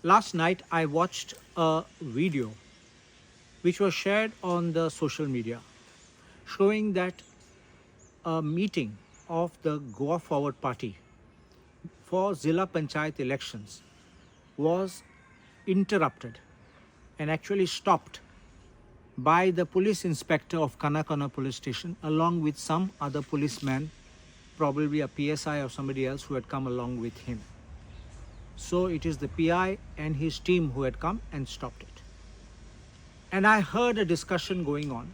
Last night I watched a video which was shared on the social media showing that a meeting of the Goa Forward Party for Zilla Panchayat elections was interrupted and actually stopped by the police inspector of Canacona Police Station along with some other policeman, probably a PSI or somebody else who had come along with him. So it is the PI and his team who had come and stopped it. And I heard a discussion going on.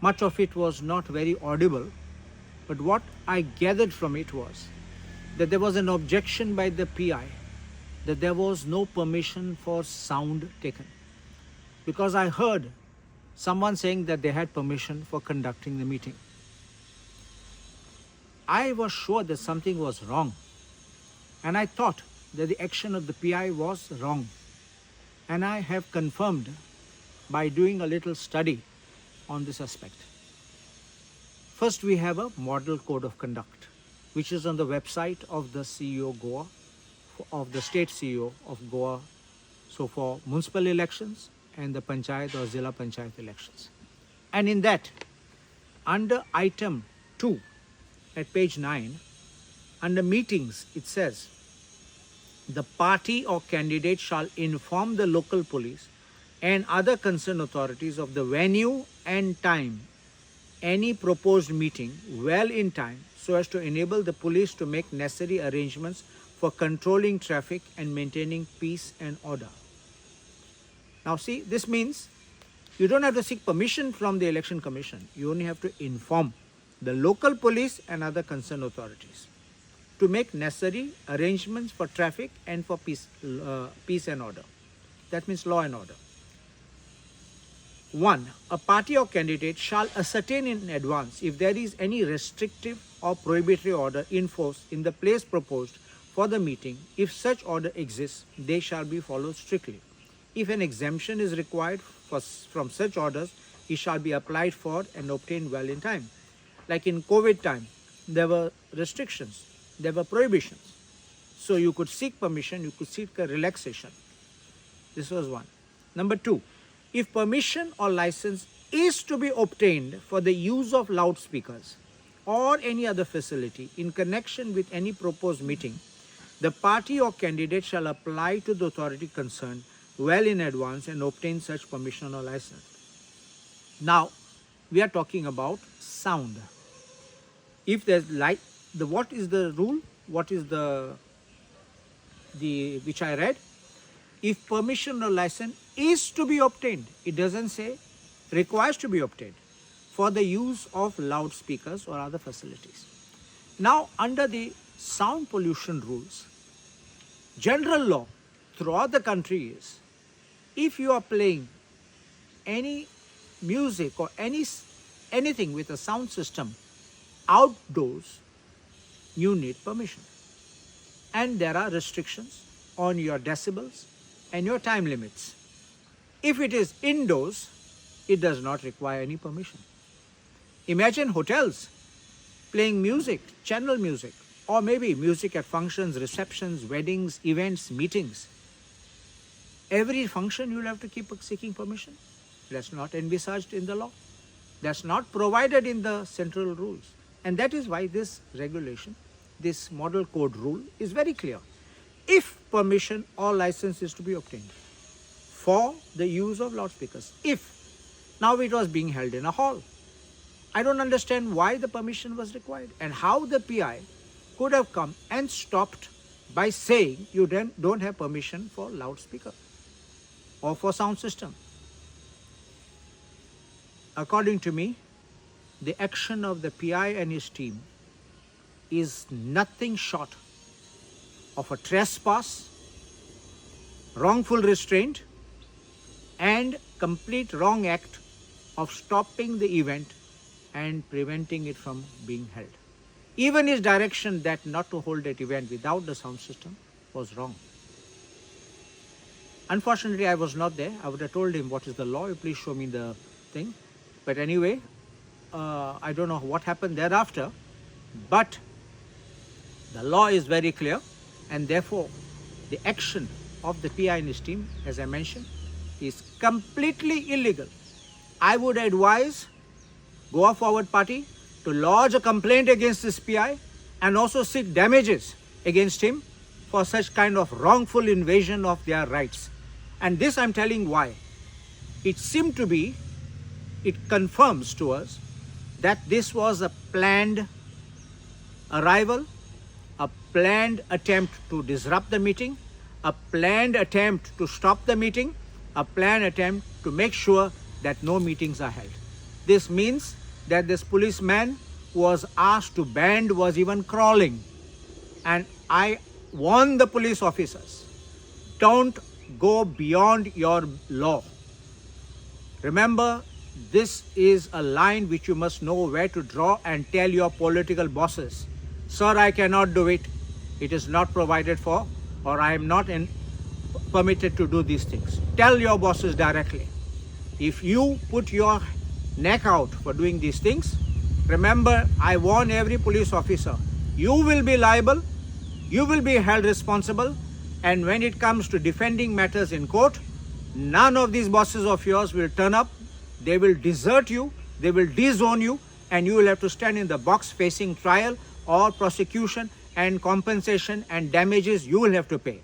Much of it was not very audible, but what I gathered from it was that there was an objection by the PI that there was no permission for sound taken. Because I heard someone saying that they had permission for conducting the meeting. I was sure that something was wrong, and I thought that the action of the PI was wrong. And I have confirmed by doing a little study on this aspect. First, we have a model code of conduct, which is on the website of the CEO Goa, of the state CEO of Goa, so for municipal elections and the Panchayat or Zilla Panchayat elections. And in that, under item 2 at page 9, under meetings, it says, the party or candidate shall inform the local police and other concerned authorities of the venue and time any proposed meeting well in time so as to enable the police to make necessary arrangements for controlling traffic and maintaining peace and order. Now see, this means you don't have to seek permission from the Election Commission. You only have to inform the local police and other concerned authorities to make necessary arrangements for traffic and for peace and order. That means law and order. 1. A party or candidate shall ascertain in advance if there is any restrictive or prohibitory order in force in the place proposed for the meeting. If such order exists, they shall be followed strictly. If an exemption is required from such orders, it shall be applied for and obtained well in time. Like in COVID time, there were restrictions, there were prohibitions. So you could seek permission, you could seek a relaxation. This was 1. Number 2, if permission or license is to be obtained for the use of loudspeakers or any other facility in connection with any proposed meeting, the party or candidate shall apply to the authority concerned well in advance and obtain such permission or license. Now, we are talking about sound. If there's light, what is the rule? What is the which I read? If permission or license is to be obtained, it doesn't say requires to be obtained for the use of loudspeakers or other facilities. Now, under the sound pollution rules, general law throughout the country is if you are playing any music or anything with a sound system outdoors, you need permission. And there are restrictions on your decibels and your time limits. If it is indoors, it does not require any permission. Imagine hotels playing music, channel music, or maybe music at functions, receptions, weddings, events, meetings. Every function you will have to keep seeking permission. That's not envisaged in the law. That's not provided in the central rules. And that is why this regulation, this model code rule is very clear. If permission or license is to be obtained for the use of loudspeakers, now it was being held in a hall. I don't understand why the permission was required and how the PI could have come and stopped by saying you don't have permission for loudspeaker or for sound system. According to me, the action of the PI and his team is nothing short of a trespass, wrongful restraint, and complete wrong act of stopping the event and preventing it from being held. Even his direction that not to hold that event without the sound system was wrong. Unfortunately, I was not there. I would have told him, what is the law? Please show me the thing. But anyway, I don't know what happened thereafter, but the law is very clear, and therefore the action of the PI and his team, as I mentioned, is completely illegal. I would advise Goa Forward Party to lodge a complaint against this PI and also seek damages against him for such kind of wrongful invasion of their rights. And this I'm telling why. It seemed to be, it confirms to us that this was a planned arrival, a planned attempt to disrupt the meeting, a planned attempt to stop the meeting, a planned attempt to make sure that no meetings are held. This means that this policeman who was asked to band was even crawling. And I warn the police officers, don't go beyond your law. Remember, this is a line which you must know where to draw and tell your political bosses, sir, I cannot do it. It is not provided for, or I am not permitted to do these things. Tell your bosses directly. If you put your neck out for doing these things, remember, I warn every police officer, you will be liable, you will be held responsible, and when it comes to defending matters in court, none of these bosses of yours will turn up. They will desert you, they will disown you, and you will have to stand in the box facing trial or prosecution and compensation and damages you will have to pay.